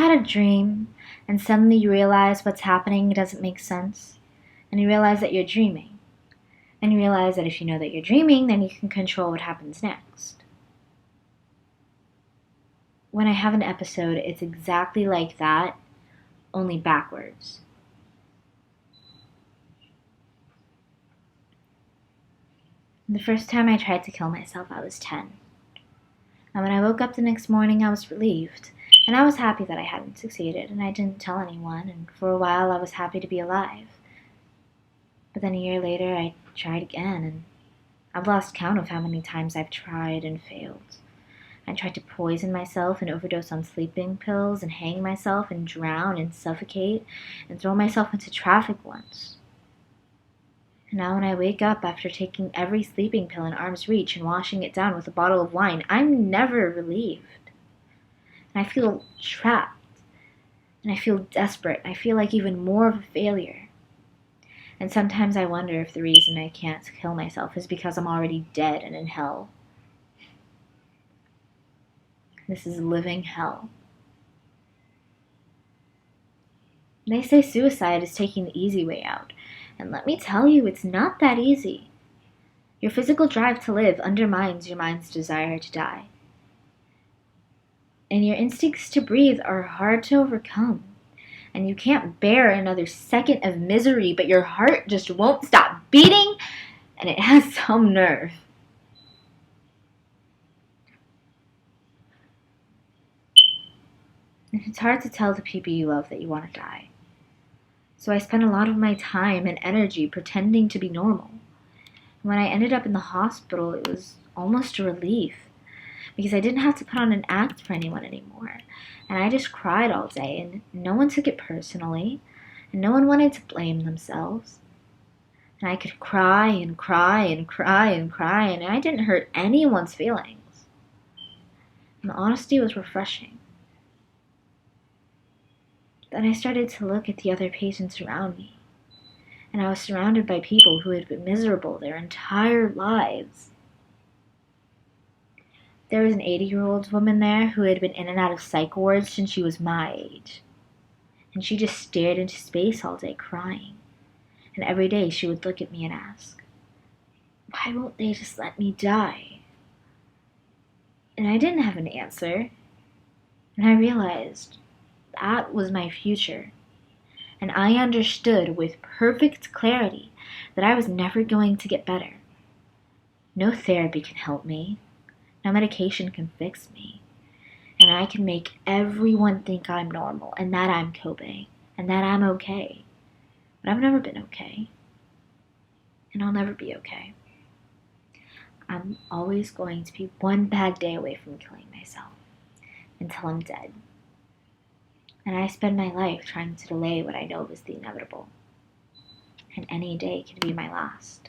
had a dream and suddenly you realize what's happening doesn't make sense, and you realize that you're dreaming, and you realize that if you know that you're dreaming, then you can control what happens next. When I have an episode, it's exactly like that, only backwards. The first time I tried to kill myself, I was 10. And when I woke up the next morning, I was relieved. And I was happy that I hadn't succeeded, and I didn't tell anyone, and for a while I was happy to be alive. But then a year later, I tried again, and I've lost count of how many times I've tried and failed. I tried to poison myself and overdose on sleeping pills and hang myself and drown and suffocate and throw myself into traffic once. And now when I wake up after taking every sleeping pill in arm's reach and washing it down with a bottle of wine, I'm never relieved. And I feel trapped. And I feel desperate. I feel like even more of a failure. And sometimes I wonder if the reason I can't kill myself is because I'm already dead and in hell. This is living hell. They say suicide is taking the easy way out. And let me tell you, it's not that easy. Your physical drive to live undermines your mind's desire to die. And your instincts to breathe are hard to overcome. And you can't bear another second of misery, but your heart just won't stop beating, and it has some nerve. And it's hard to tell the people you love that you want to die. So I spent a lot of my time and energy pretending to be normal. And when I ended up in the hospital, it was almost a relief, because I didn't have to put on an act for anyone anymore. And I just cried all day, and no one took it personally, and no one wanted to blame themselves. And I could cry and cry and cry and cry, and I didn't hurt anyone's feelings. And the honesty was refreshing. Then I started to look at the other patients around me, and I was surrounded by people who had been miserable their entire lives. There was an 80-year-old woman there who had been in and out of psych wards since she was my age. And she just stared into space all day crying. And every day she would look at me and ask, "Why won't they just let me die?" And I didn't have an answer. And I realized that was my future. And I understood with perfect clarity that I was never going to get better. No therapy can help me. No medication can fix me. And I can make everyone think I'm normal and that I'm coping and that I'm okay. But I've never been okay. And I'll never be okay. I'm always going to be one bad day away from killing myself until I'm dead. And I spend my life trying to delay what I know is the inevitable. And any day can be my last.